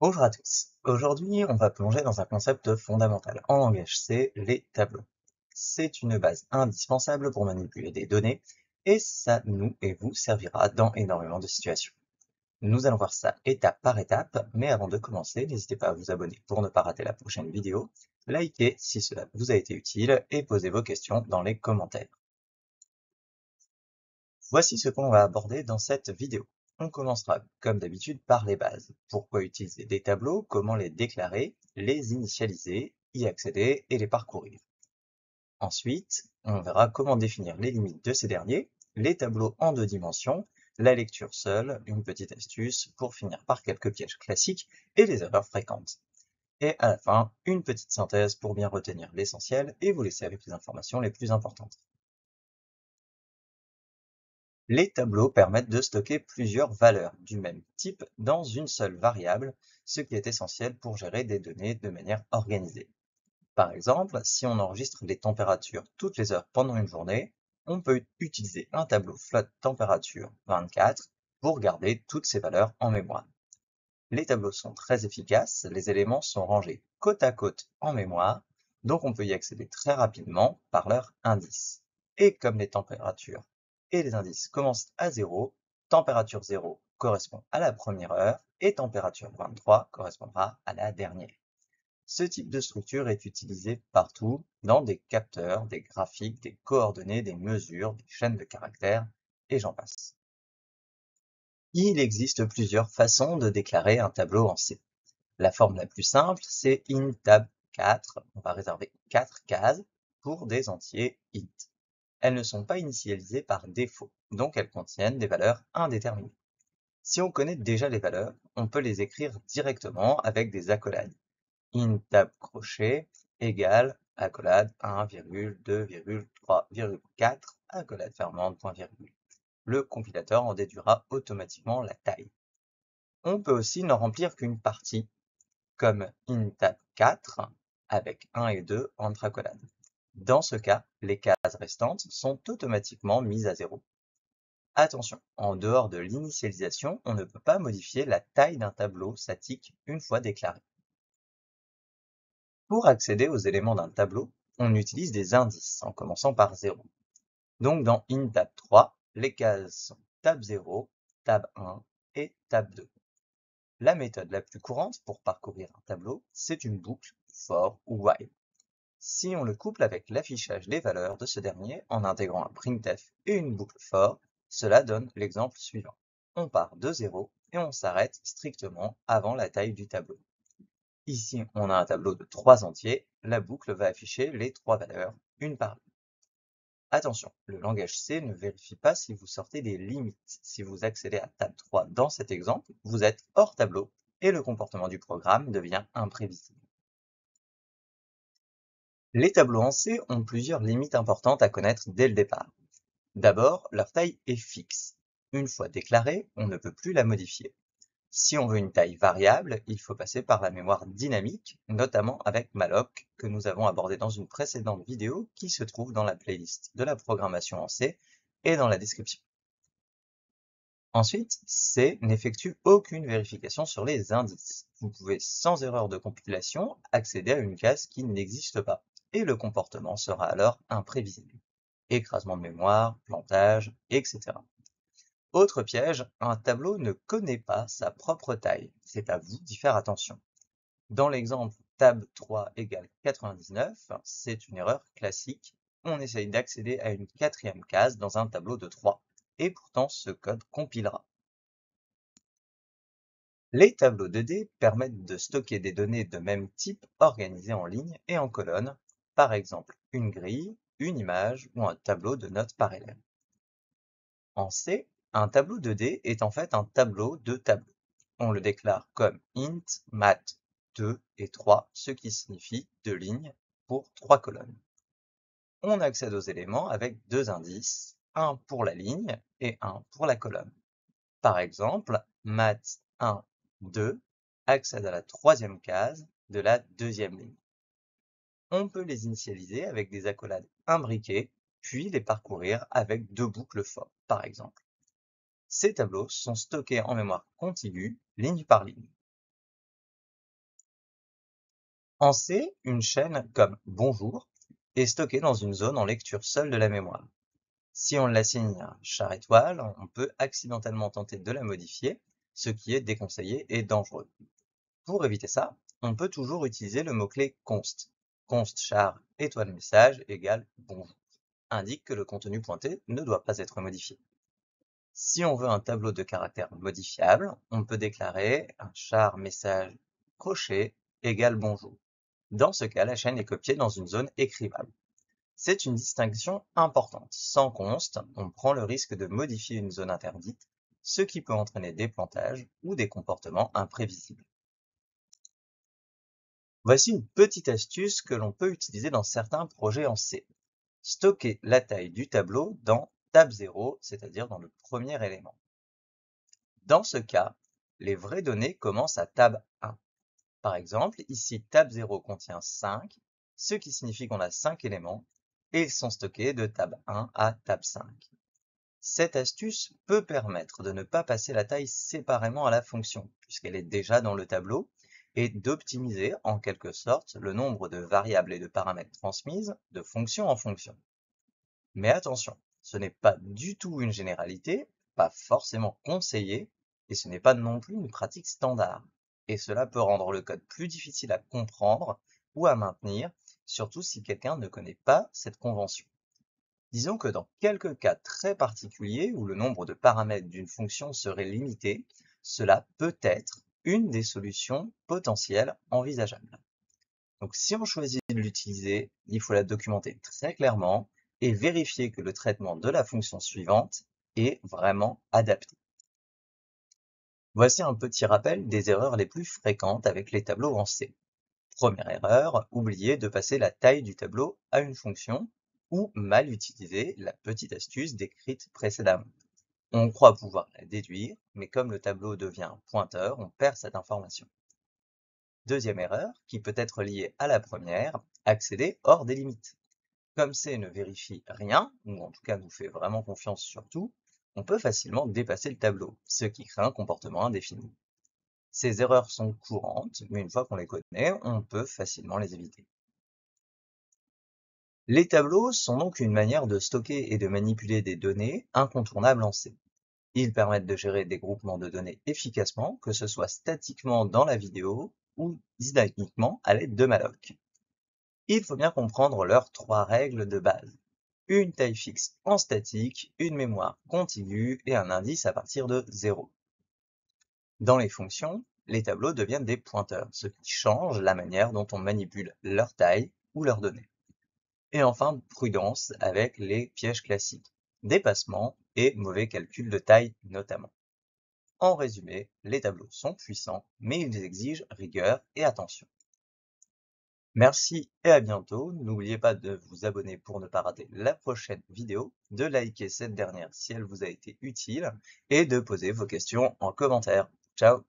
Bonjour à tous. Aujourd'hui, on va plonger dans un concept fondamental en langage C, les tableaux. C'est une base indispensable pour manipuler des données et ça nous et vous servira dans énormément de situations. Nous allons voir ça étape par étape, mais avant de commencer, n'hésitez pas à vous abonner pour ne pas rater la prochaine vidéo, likez si cela vous a été utile et posez vos questions dans les commentaires. Voici ce qu'on va aborder dans cette vidéo. On commencera comme d'habitude par les bases. Pourquoi utiliser des tableaux, comment les déclarer, les initialiser, y accéder et les parcourir. Ensuite, on verra comment définir les limites de ces derniers, les tableaux en 2 dimensions, la lecture seule, une petite astuce pour finir par quelques pièges classiques et les erreurs fréquentes. Et à la fin, une petite synthèse pour bien retenir l'essentiel et vous laisser avec les informations les plus importantes. Les tableaux permettent de stocker plusieurs valeurs du même type dans une seule variable, ce qui est essentiel pour gérer des données de manière organisée. Par exemple, si on enregistre les températures toutes les heures pendant une journée, on peut utiliser un tableau flotte température 24 pour garder toutes ces valeurs en mémoire. Les tableaux sont très efficaces, les éléments sont rangés côte à côte en mémoire, donc on peut y accéder très rapidement par leur indice. Et comme les températures et les indices commencent à 0, température 0 correspond à la première heure et température 23 correspondra à la dernière. Ce type de structure est utilisé partout, dans des capteurs, des graphiques, des coordonnées, des mesures, des chaînes de caractères, et j'en passe. Il existe plusieurs façons de déclarer un tableau en C. La forme la plus simple, c'est int tab4. On va réserver 4 cases pour des entiers int. Elles ne sont pas initialisées par défaut, donc elles contiennent des valeurs indéterminées. Si on connaît déjà les valeurs, on peut les écrire directement avec des accolades. Int tab crochet égale accolade 1, 2, 3, 4, accolade fermante, point virgule. Le compilateur en déduira automatiquement la taille. On peut aussi n'en remplir qu'une partie, comme int_tab4 avec 1 et 2 entre accolades. Dans ce cas, les cases restantes sont automatiquement mises à 0. Attention, en dehors de l'initialisation, on ne peut pas modifier la taille d'un tableau statique une fois déclaré. Pour accéder aux éléments d'un tableau, on utilise des indices en commençant par 0. Donc dans int_tab3, les cases sont tab0, tab1 et tab2. La méthode la plus courante pour parcourir un tableau, c'est une boucle for ou while. Si on le couple avec l'affichage des valeurs de ce dernier en intégrant un printf et une boucle for, cela donne l'exemple suivant. On part de 0 et on s'arrête strictement avant la taille du tableau. Ici, on a un tableau de 3 entiers, la boucle va afficher les 3 valeurs, une par une. Attention, le langage C ne vérifie pas si vous sortez des limites. Si vous accédez à tab 3 dans cet exemple, vous êtes hors tableau et le comportement du programme devient imprévisible. Les tableaux en C ont plusieurs limites importantes à connaître dès le départ. D'abord, leur taille est fixe. Une fois déclarée, on ne peut plus la modifier. Si on veut une taille variable, il faut passer par la mémoire dynamique, notamment avec malloc, que nous avons abordé dans une précédente vidéo qui se trouve dans la playlist de la programmation en C et dans la description. Ensuite, C n'effectue aucune vérification sur les indices. Vous pouvez sans erreur de compilation accéder à une case qui n'existe pas, et le comportement sera alors imprévisible. Écrasement de mémoire, plantage, etc. Autre piège, un tableau ne connaît pas sa propre taille. C'est à vous d'y faire attention. Dans l'exemple tab 3 égale 99, c'est une erreur classique. On essaye d'accéder à une quatrième case dans un tableau de 3, et pourtant ce code compilera. Les tableaux 2D permettent de stocker des données de même type organisées en ligne et en colonne, par exemple une grille, une image ou un tableau de notes par élève. En C, un tableau 2D est en fait un tableau de tableaux. On le déclare comme int mat 2 et 3, ce qui signifie 2 lignes pour 3 colonnes. On accède aux éléments avec 2 indices, un pour la ligne et un pour la colonne. Par exemple, mat 1, 2 accède à la troisième case de la deuxième ligne. On peut les initialiser avec des accolades imbriquées, puis les parcourir avec 2 boucles for, par exemple. Ces tableaux sont stockés en mémoire contiguë, ligne par ligne. En C, une chaîne comme bonjour est stockée dans une zone en lecture seule de la mémoire. Si on l'assigne un char étoile, on peut accidentellement tenter de la modifier, ce qui est déconseillé et dangereux. Pour éviter ça, on peut toujours utiliser le mot-clé const. Const char étoile message égale bonjour indique que le contenu pointé ne doit pas être modifié. Si on veut un tableau de caractères modifiable, on peut déclarer un char message crochet égale bonjour. Dans ce cas, la chaîne est copiée dans une zone écrivable. C'est une distinction importante. Sans const, on prend le risque de modifier une zone interdite, ce qui peut entraîner des plantages ou des comportements imprévisibles. Voici une petite astuce que l'on peut utiliser dans certains projets en C. Stocker la taille du tableau dans tab 0, c'est-à-dire dans le premier élément. Dans ce cas, les vraies données commencent à tab 1. Par exemple, ici tab 0 contient 5, ce qui signifie qu'on a 5 éléments, et ils sont stockés de tab 1 à tab 5. Cette astuce peut permettre de ne pas passer la taille séparément à la fonction, puisqu'elle est déjà dans le tableau, et d'optimiser en quelque sorte le nombre de variables et de paramètres transmises de fonction en fonction. Mais attention, ce n'est pas du tout une généralité, pas forcément conseillé, et ce n'est pas non plus une pratique standard. Et cela peut rendre le code plus difficile à comprendre ou à maintenir, surtout si quelqu'un ne connaît pas cette convention. Disons que dans quelques cas très particuliers où le nombre de paramètres d'une fonction serait limité, cela peut être une des solutions potentielles envisageables. Donc si on choisit de l'utiliser, il faut la documenter très clairement et vérifier que le traitement de la fonction suivante est vraiment adapté. Voici un petit rappel des erreurs les plus fréquentes avec les tableaux en C. Première erreur, oublier de passer la taille du tableau à une fonction ou mal utiliser la petite astuce décrite précédemment. On croit pouvoir la déduire, mais comme le tableau devient un pointeur, on perd cette information. Deuxième erreur, qui peut être liée à la première, accéder hors des limites. Comme C ne vérifie rien, ou en tout cas nous fait vraiment confiance sur tout, on peut facilement dépasser le tableau, ce qui crée un comportement indéfini. Ces erreurs sont courantes, mais une fois qu'on les connaît, on peut facilement les éviter. Les tableaux sont donc une manière de stocker et de manipuler des données incontournables en C. Ils permettent de gérer des groupements de données efficacement, que ce soit statiquement dans la vidéo ou dynamiquement à l'aide de malloc. Il faut bien comprendre leurs trois règles de base. Une taille fixe en statique, une mémoire contiguë et un indice à partir de 0. Dans les fonctions, les tableaux deviennent des pointeurs, ce qui change la manière dont on manipule leur taille ou leurs données. Et enfin, prudence avec les pièges classiques, dépassement et mauvais calcul de taille notamment. En résumé, les tableaux sont puissants, mais ils exigent rigueur et attention. Merci et à bientôt. N'oubliez pas de vous abonner pour ne pas rater la prochaine vidéo, de liker cette dernière si elle vous a été utile et de poser vos questions en commentaire. Ciao!